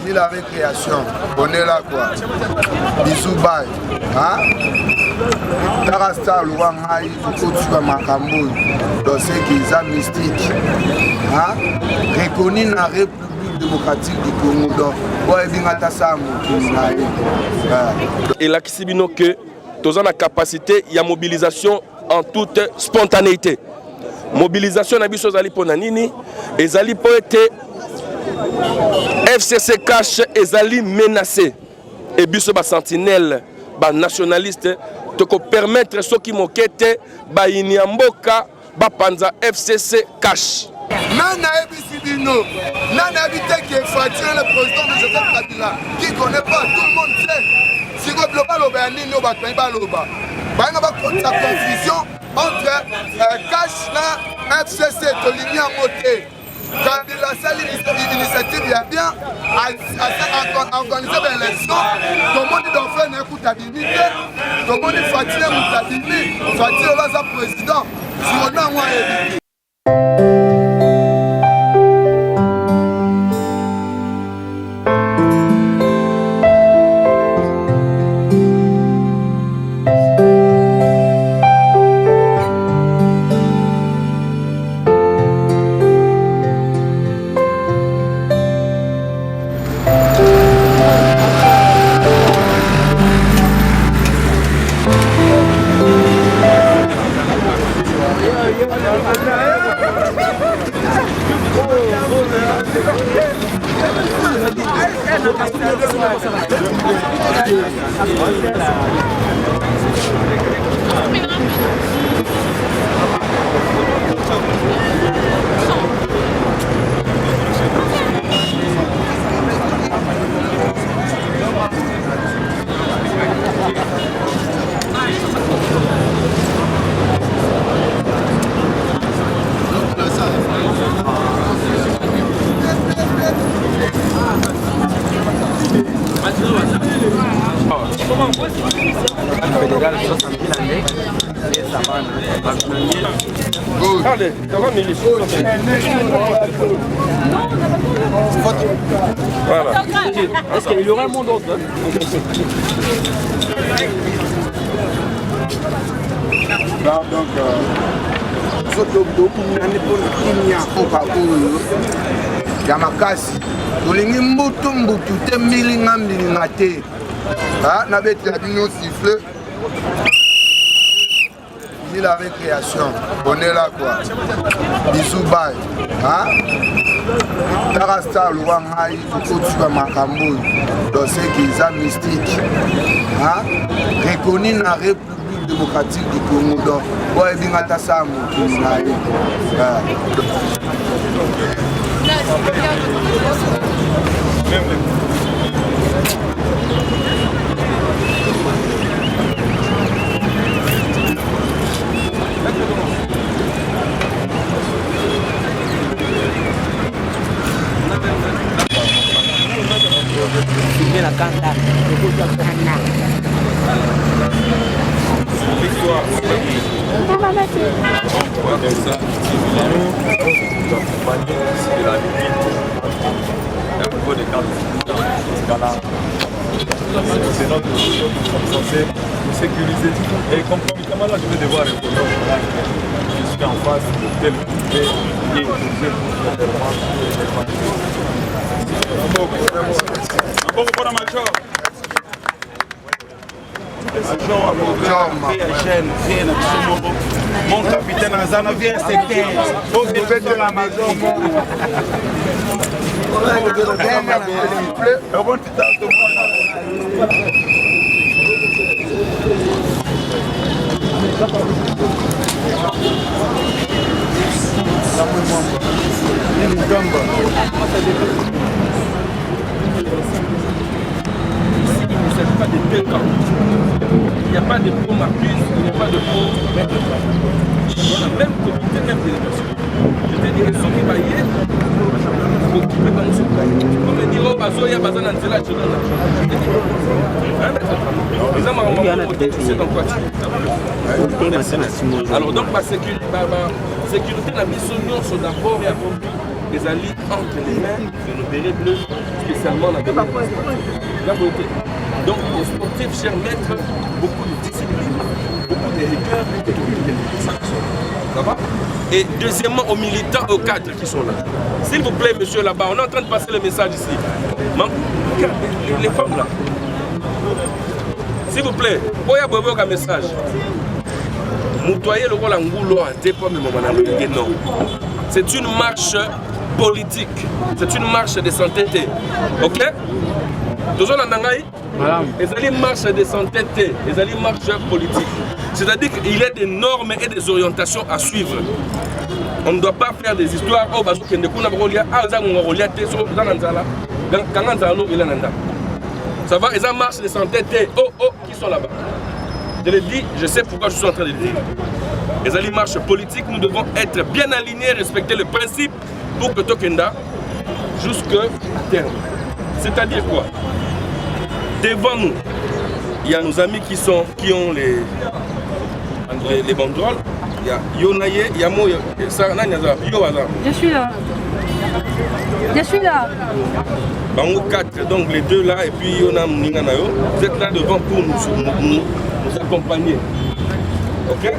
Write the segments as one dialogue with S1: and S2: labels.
S1: Fini la récréation. On est là quoi. Bisous, bye. Hein? Tarasta Louangaï, Kotuka Makamboui, dans ce qui est mystique. Hein? Reconnu dans la République démocratique du Congo. Donc,
S2: et là, qui que tous la capacité, il y a mobilisation en toute spontanéité. Mobilisation na biso zali pona nini ezali po ete FCC cash ezali menacé et biso ba sentinelle ba nationaliste te ko permettre ceux qui mokete ba inyamboka ba panza FCC cash.
S1: Nana Ebisibino, Nana Ebite qui est fatigué le président de Joseph Kabila, qui ne connaît pas, tout le monde sait. Si le global au Bénin, nous battons pas l'Oba. Il y a la confusion entre Cash et FCC, de l'Union Moté. Kabila, c'est l'initiative, il y a bien organisé l'élection. Tout le monde doit faire une écoutabilité. Tout le monde est fatigué, fatigué, le président. Si on a moins évité.
S2: Voilà.
S3: Est-ce qu'il y aura un monde autre?
S1: Donc, Yamakasi, tolingi mbutu mbutu te milinga milinga te. Na beti la bino siffle. Fini la récréation. On est là quoi. Bisous bye. Hein? Tarasta Louangaï, Kotuka Makamboui, dans ce qui est mystique. Hein? Reconnu dans la République démocratique du Congo. Donc, ouais, bien à ça,
S3: La canta.
S2: Victoire.
S4: C'est notre mission, nous sommes censés nous sécuriser. Et concomitamment là, je vais devoir répondre. Je suis en face de tel qui est obligé
S5: mon capitaine Azana vient secteur. Faut que tu la maison.
S2: Pas de deux camps. Il n'y a pas de pro Marcus, il n'y a pas de pro maître. Dans le même comité, même délégation. Je te dis que ceux qui baillent, il faut qu'ils ne pas nous soutenir. On me dit, oh, il y a besoin d'un zéla, tu donnes l'argent. Je te dis, c'est dans quoi tu es. Alors, donc, ma sécurité, la mission, sont d'abord et avant tout. les alliés entre les mains de nos bérets bleus, spécialement la beauté. Donc, aux sportifs, chers maîtres, beaucoup de discipline, beaucoup de rigueur et beaucoup de ça va? Et deuxièmement, aux militants, aux cadres qui sont là. S'il vous plaît, monsieur là-bas, on est en train de passer le message ici. Regardez les femmes là. S'il vous plaît, voyez un message. Moutoyer le rôle en goulot à dépôt, mais non. C'est une marche politique. C'est une marche de sainteté. Ok? Toujours en Nangaï, les alliés marchent de sainteté, les alliés marchent politique. C'est-à-dire qu'il y a des normes et des orientations à suivre. On ne doit pas faire des histoires. Oh, parce que ça va, ils marchent de sainteté. Oh, oh, qui sont là-bas? Je le dis, je sais pourquoi je suis en train de le dire. Les alliés marches politiques, nous devons être bien alignés, respecter le principe pour que Tokenda jusqu'à terme. C'est-à-dire quoi? Devant nous, il y a nos amis qui ont les banderoles. Il y a Yonaye, il y a Mo,
S6: Je suis là. Je suis là.
S2: Bango 4, donc les deux là, et puis Yona Ninganayo. Vous êtes là devant pour nous accompagner. Ok?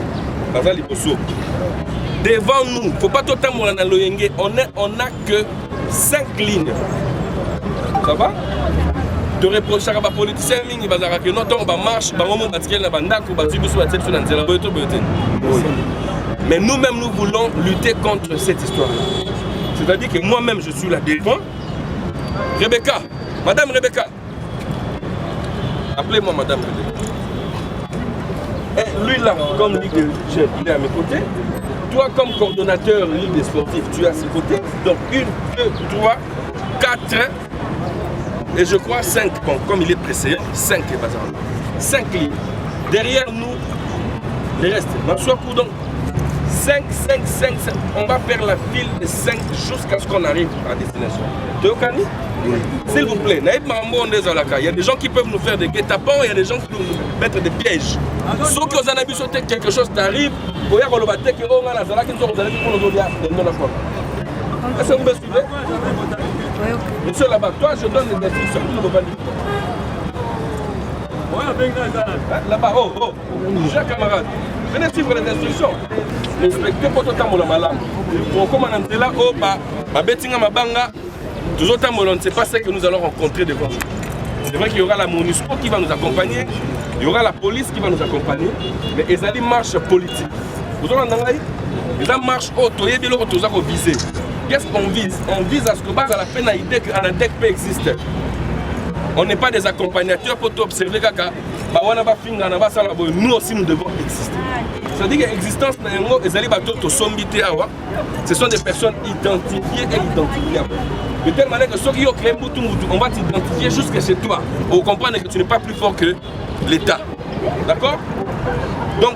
S2: Devant nous, il ne faut pas tout le temps loyenge. On n'a que 5 lignes. Ça va? De reprocher à la politicien, il va dire que notre marche, mais nous-mêmes, nous voulons lutter contre cette histoire. C'est-à-dire que moi-même, je suis là devant. Rebecca, Madame Rebecca. Appelez-moi Madame Rebecca. Et lui là, comme Ligue de Jeunes, il est à mes côtés. Toi, comme coordonnateur Ligue des sportifs, tu es à ses côtés. Donc 1, 2, 3, 4. Et je crois 5, bon, comme il est pressé, 5 est bazar. 5 lignes. Derrière nous, les restes. Donc 5. On va faire la file de 5 jusqu'à ce qu'on arrive à destination. Théokani? S'il vous plaît, il y a des gens qui peuvent nous faire des guet-apens, il y a des gens qui peuvent nous mettre des pièges. Sauf que aux anabis sautés, quelque chose t'arrive, vous voyez que est-ce que vous me suivez? Monsieur là-bas, toi je donne les instructions. Là-bas, oh, chers camarades, venez suivre les instructions. L'inspecteur pour tout le temps, pour commander là, oh, ma betinga, ma banga, toujours on ne sait pas ce que nous allons rencontrer devant nous. C'est vrai qu'il y aura la MONUSCO qui va nous accompagner, il y aura la police qui va nous accompagner, mais ils allaient marche politique. Vous avez entendu? Ils ont marche auto, et bien l'autre, ils ont visé. Qu'est-ce qu'on vise? On vise à ce que base à la peine un ADEC peut exister. On n'est pas des accompagnateurs pour observer kaka. Nous aussi nous devons exister. C'est-à-dire que l'existence ce sont des personnes identifiées et identifiables. De telle manière que ceux qui ont créé Moutou, on va t'identifier jusqu'à chez toi. Pour comprendre que tu n'es pas plus fort que l'État. D'accord? Donc,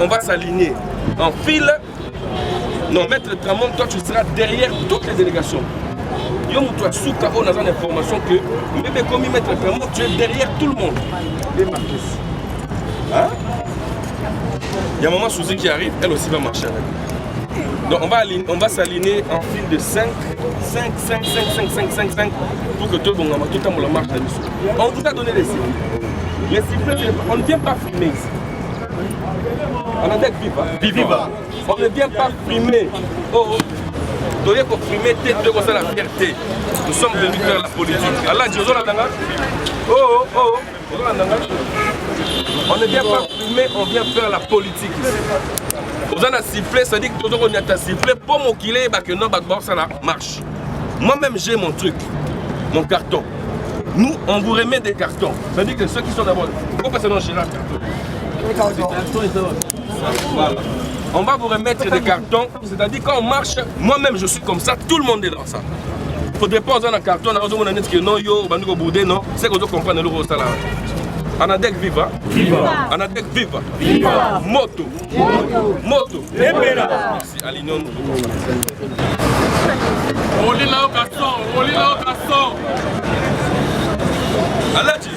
S2: on va s'aligner en file. Non, Maître Tramon, toi tu seras derrière toutes les délégations. Yo, toi, Souka, on a une information que, même comme Maître Tramon, tu es derrière tout le monde. Hein? Il y a Maman Souzy qui arrive, elle aussi va marcher avec nous. Donc on va s'aligner en file de 5 pour que tout le monde marche la mission. On vous a donné les sifflets. Les sifflets, on ne vient pas filmer ici. On a dit viva. On ne vient pas frimer. Oh, pour frimer, c'est la fierté. Nous sommes venus faire la politique. Allah dit on ne vient pas frimer, on vient faire la politique. Vous en avez sifflé, ça dit que tout le monde a sifflé pour m'occuper que non, ça marche. Moi-même, j'ai mon truc, mon carton. Nous, on vous remet des cartons. Ça dit que ceux qui sont d'abord, pourquoi passer dans chez là? Voilà. On va vous remettre des cartons, c'est-à-dire quand on marche, moi-même je suis comme ça, tout le monde est dans ça. Il ne faudrait pas avoir un carton, on a dit que non, yo, non, c'est qu'on doit comprendre le rôle. Anadek viva. Anadek viva. Moto. Merci, alignons nous.
S7: On lit là au garçon.
S2: Aladji.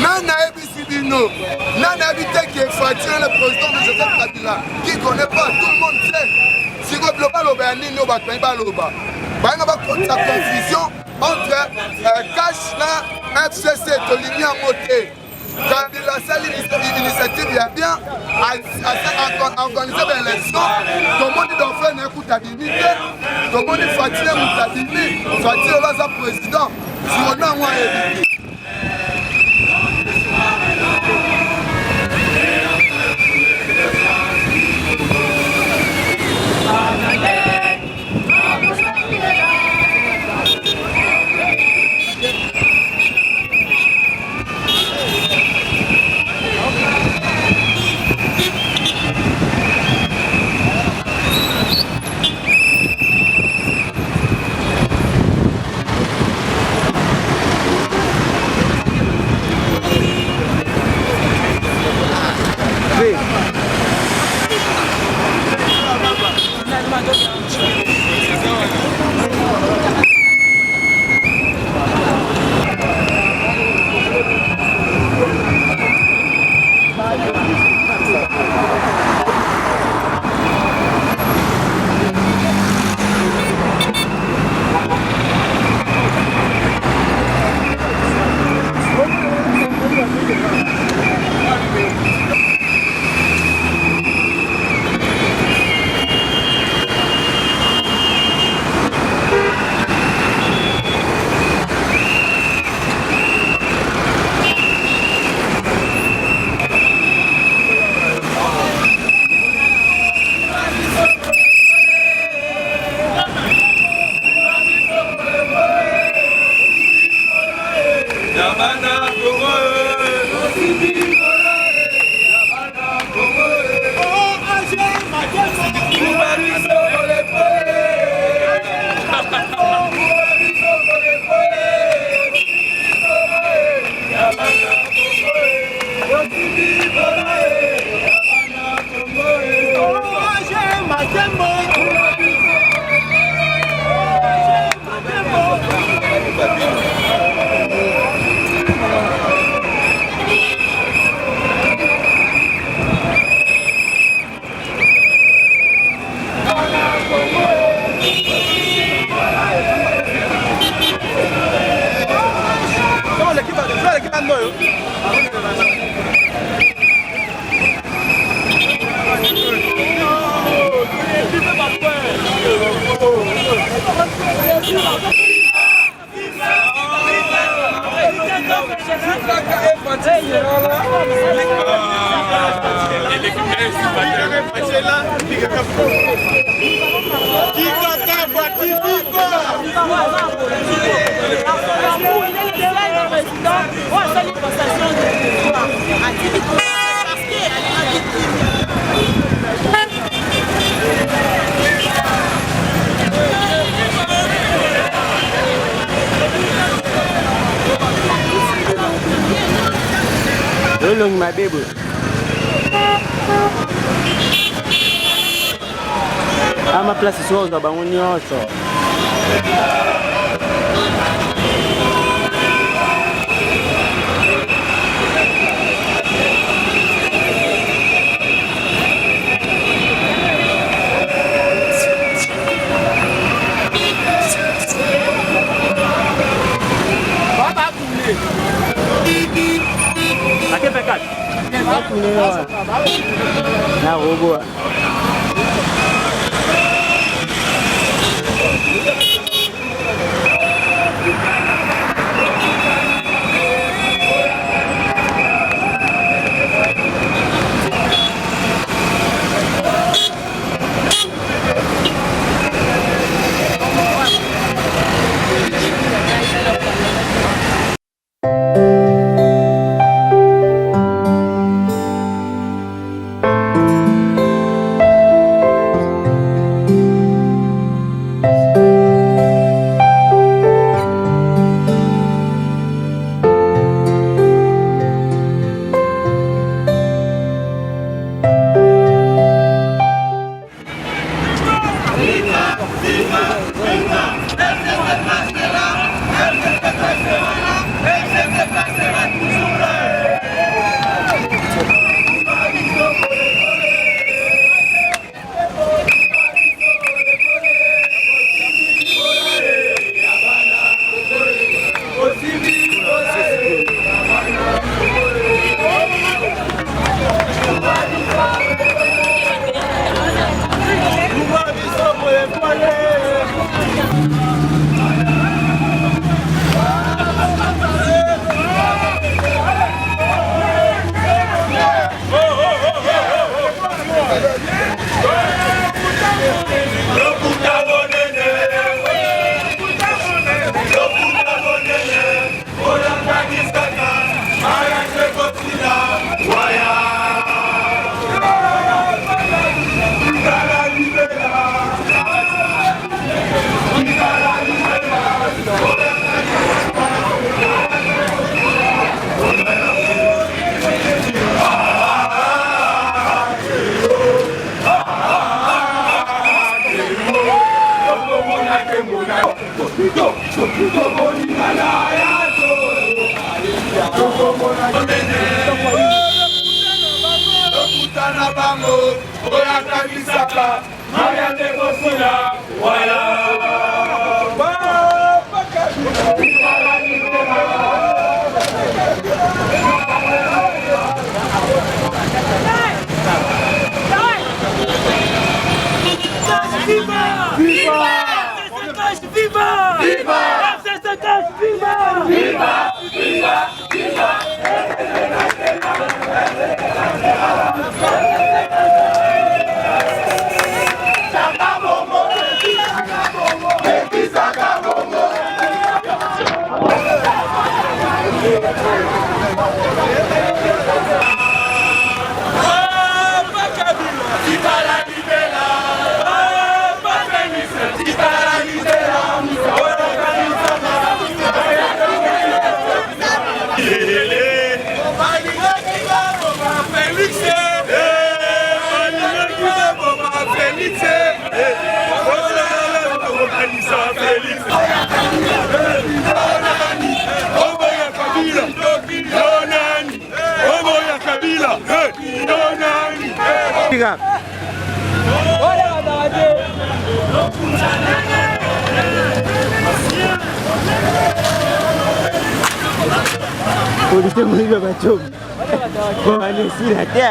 S1: Nana Ebisibino, Nana Abiteki est fracturé le président de Joseph Kabila, qui ne connaît pas, tout le monde sait. Si le global Oberlin, nous va faire Baloba. Il y a la confusion entre Kachna, FCC, Tolini à Moté. Kabila, cette initiative, il y a bien organisé l'élection. Tout le monde doit faire une écoutabilité. Tout le monde est fatigué, Moutabili. Fatigué, on va être président. Si on a un évité.
S3: Long my baby. Ama place sio za banguni yote. Aqui pecat. Na robô. Polisi mliga macam. Mana sih hati?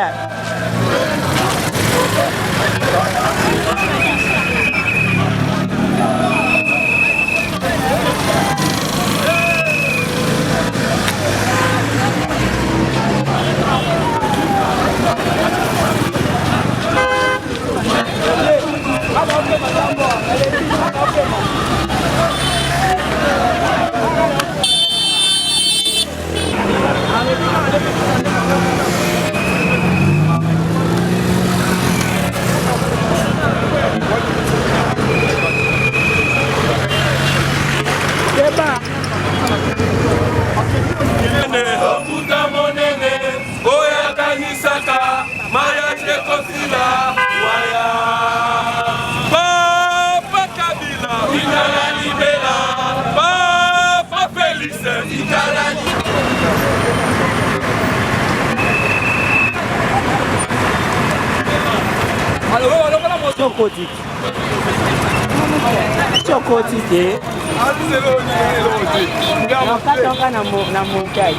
S3: Chocotite. Nakatoka na montagne.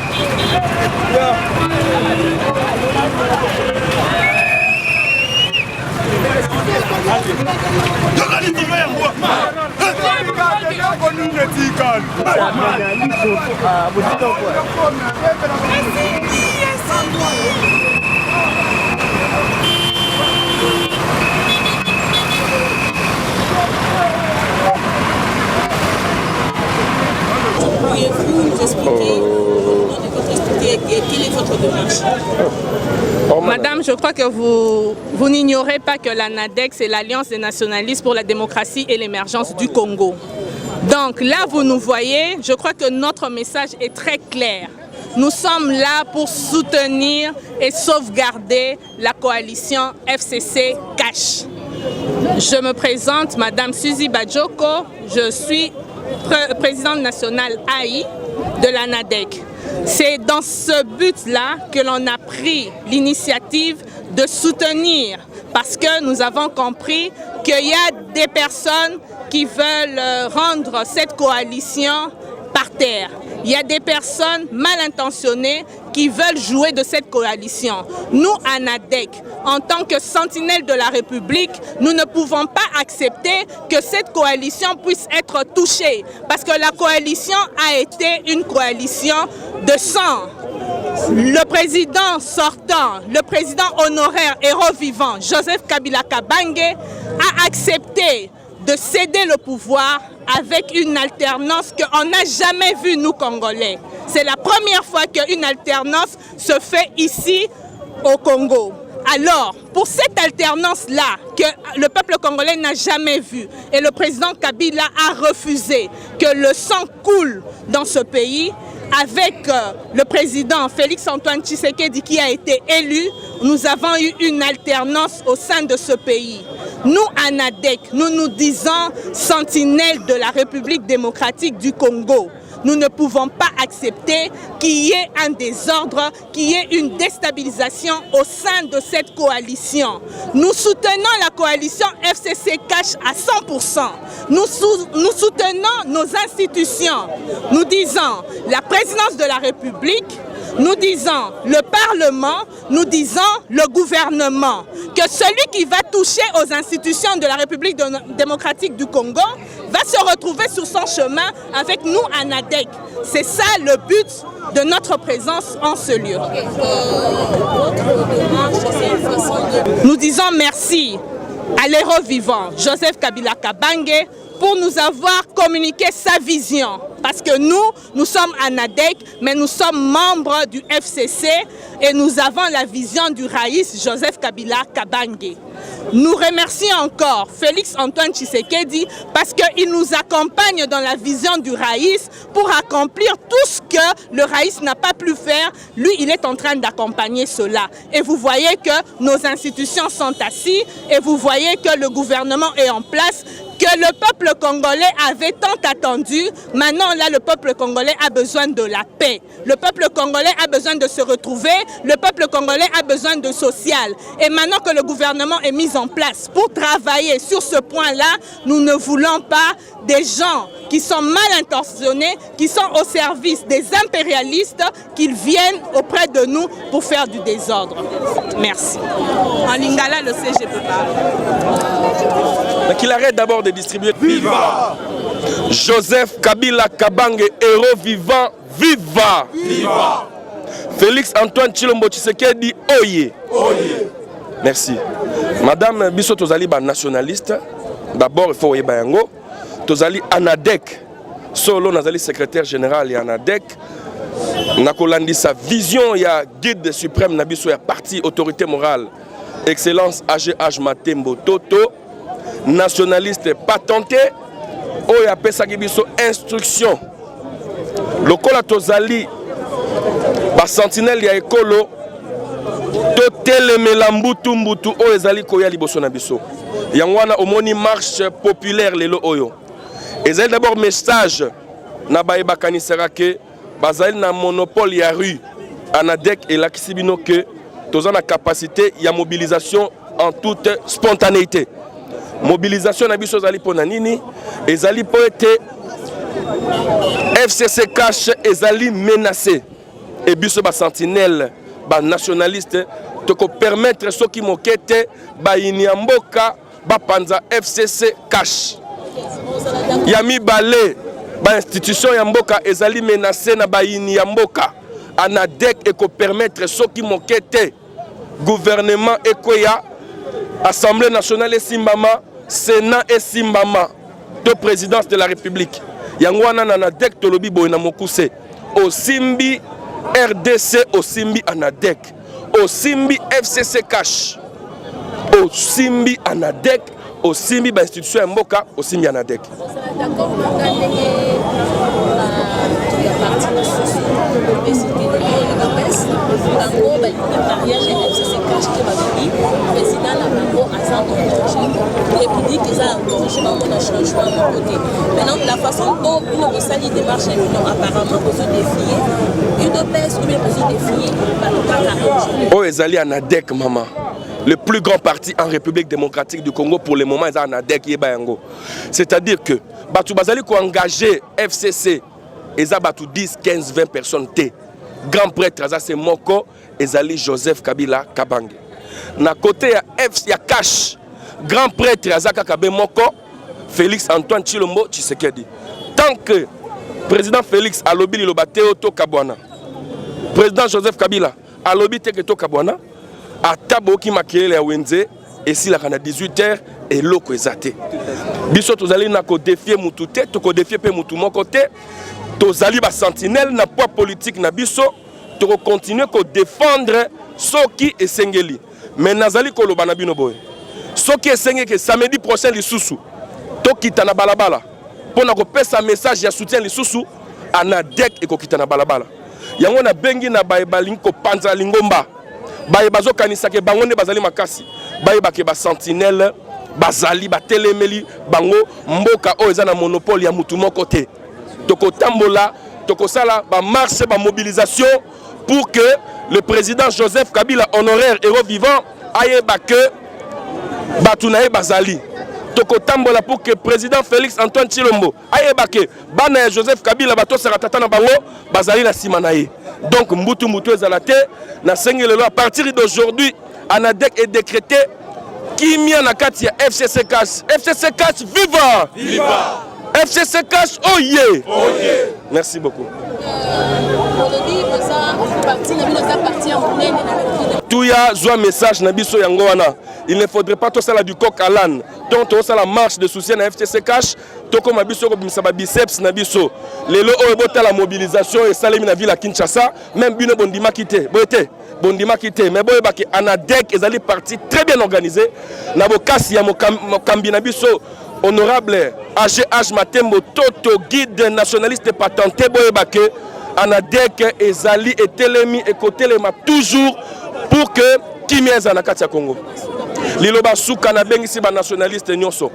S6: Pourriez-vous nous expliquer quelle est votre démarche? Madame, je crois que vous n'ignorez pas que la NADEC, c'est l'Alliance des nationalistes pour la démocratie et l'émergence du Congo. Donc là, vous nous voyez, je crois que notre message est très clair. Nous sommes là pour soutenir et sauvegarder la coalition FCC-CACH. Je me présente, Madame Suzy Bajoko, je suis présidente nationale AI de la NADEC. C'est dans ce but-là que l'on a pris l'initiative de soutenir, parce que nous avons compris qu'il y a des personnes qui veulent rendre cette coalition par terre. Il y a des personnes mal intentionnées qui veulent jouer de cette coalition. Nous, à NADEC, en tant que sentinelle de la République, nous ne pouvons pas accepter que cette coalition puisse être touchée, parce que la coalition a été une coalition de sang. Le président sortant, le président honoraire héros vivant, Joseph Kabila Kabange, a accepté de céder le pouvoir avec une alternance qu'on n'a jamais vue, nous, Congolais. C'est la première fois qu'une alternance se fait ici, au Congo. Alors, pour cette alternance-là, que le peuple congolais n'a jamais vue, et le président Kabila a refusé que le sang coule dans ce pays, avec le président Félix-Antoine Tshisekedi qui a été élu, nous avons eu une alternance au sein de ce pays. Nous, à NADEC, nous nous disons sentinelles de la République démocratique du Congo. Nous ne pouvons pas accepter qu'il y ait un désordre, qu'il y ait une déstabilisation au sein de cette coalition. Nous soutenons la coalition FCC-CACH à 100%. Nous soutenons nos institutions. Nous disons la présidence de la République, nous disons le Parlement, nous disons le gouvernement. Que celui qui va toucher aux institutions de la République démocratique du Congo va se retrouver sur son chemin avec nous à NADEC. C'est ça le but de notre présence en ce lieu. Nous disons merci à l'héros vivant, Joseph Kabila Kabange, pour nous avoir communiqué sa vision. Parce que nous sommes à NADEC, mais nous sommes membres du FCC et nous avons la vision du Raïs Joseph Kabila Kabange. Nous remercions encore Félix-Antoine Tshisekedi parce qu'il nous accompagne dans la vision du Raïs pour accomplir tout ce que le Raïs n'a pas pu faire. Lui, il est en train d'accompagner cela. Et vous voyez que nos institutions sont assises et vous voyez que le gouvernement est en place, que le peuple congolais avait tant attendu. Maintenant, là, le peuple congolais a besoin de la paix. Le peuple congolais a besoin de se retrouver. Le peuple congolais a besoin de social. Et maintenant que le gouvernement est mis en place pour travailler sur ce point-là, nous ne voulons pas des gens qui sont mal intentionnés, qui sont au service des impérialistes, qu'ils viennent auprès de nous pour faire du désordre. Merci. En lingala, le CG peut parler.
S2: Qu'il arrête d'abord de distribuer. Viva Joseph Kabila Kabange, héros vivant, viva! Viva Félix-Antoine Tshilombo Tshisekedi, oye! Oye! Merci. Madame Bisso Tozali nationaliste, d'abord il faut yeba yango. Tozali ANADEC, solo nazali secrétaire général et ANADEC. nakolandi sa vision ya guide suprême na biso ya parti autorité morale excellence AGH Matembo Toto nationaliste patenté oyo apesaki biso instruction lokola tozali ba sentinelle ya ekolo totelemela mbutu mbutu oyo ezali koya liboso na biso yango wana omoni marche populaire lelo oyo ezali d'abord message na bayebakanisaka ke bazali na monopole ya rue ANADEC elakisi bino ke toza na capacité ya mobilisation en toute spontanéité mobilisation na biso ezali pona nini ezali po ete FCC cash ezali menacé et biso ba sentinelle ba nationaliste toko permettre soki mokete ba inyamboka ba panza FCC cash yami balé ba institution ya mboka ezali menacé na ba inyamboka ANADEC eko permettre soki mokete gouvernement ekoya Assemblée nationale et Simbama Sénat et Simbama de présidence de la République Yangwana ANADEC tolobi boy na mokuse au Simbi RDC au Simbi ANADEC au Simbi FCC cash au Simbi ANADEC au Simbi ba institution mboka au Simbi ANADEC
S8: maintenant la façon dont une salle démarche apparemment pour se défier UDPS ou bien pour se défier
S2: oh ezali ANADEC maman le plus grand parti en République démocratique du Congo pour le moment est ANADEC Yebayango. C'est-à-dire que Batu Bazali ko engagé FCC eza batu 10, 15, 20 personnes té. Grand prêtre aza c'est Moko ezali Joseph Kabila Kabange. Na côté ya ya cash grand prêtre aza Kakabe Moko Félix Antoine Tshilombo Tshisekedi. Tant que président Félix alobi lobate to Kabwana. Président Joseph Kabila alobi te to Kabwana. Atabo ki makelele ya wenze esi la kana 18h et loko ezate biso tozali na ko défier mutu te to ko défier pe mutu moko te tozali ba sentinelle na poids politique na biso to ko continuer ko défendre soki esengeli mais nazali ko loba na bino boy soki esenge ke samedi prochain lisusu to kita na balabala pona ko pesa message ya soutien lisusu ANADEC eko kita na balabala yango na bengi na baebalingi ko panza lingomba baye bazo kanisa ke bango ne bazali makasi baye bake ba sentinelle bazali ba telemeli bango mboka o eza na monopole ya mutu moko te toko tambola toko sala ba marche ba mobilisation pour que le président Joseph Kabila honoraire héros vivant aye bake batunaye bazali toko tambola pour que président Félix Antoine Tshilombo aye bake bana Joseph Kabila bato saratata na bango bazali na simanaye. Donc Mbutu Mbutu ezalate na sengelo à partir d'aujourd'hui ANADEC est décrété kimia na kati ya FCC cash viva viva FCC cash oh yeah merci beaucoup Touya joie message na biso yango wana il ne faudrait pas tout ça là du coq à l'âne donc tout ça la marche de soutien na FCC cash to comme biso ko bimisa ba biceps na biso lelo o ebota la mobilisation et salemi na ville à Kinshasa même bino bondima kité bondima kité mais boye baki ANADEC ezali parti très bien organisé na bokasi ya mokambi na biso honorable AGH Matembo Toto guide nationaliste patenté boye baki ANADEC ezali etelemi ekotelema toujours pour que kimia na kati ya Congo liloba suka na bengisi ba nationaliste nyonso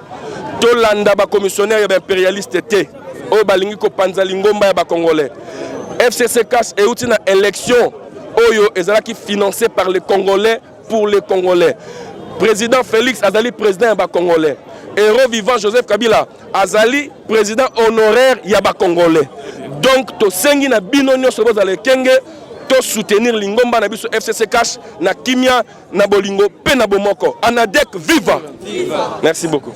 S2: tolanda ba commissionnaire ya ba impérialiste te o balingi ko panza lingomba ya ba congolais FCC cash euti na élection oyo ezalaki financé par les Congolais pour les Congolais président Félix Azali président ya ba congolais héros vivant Joseph Kabila Azali président honoraire ya ba congolais donc to sengi na bino nyonso bozala kenge to soutenir lingomba na biso FCC cash na kimia na bolingo pe na bomoko ANADEC viva merci beaucoup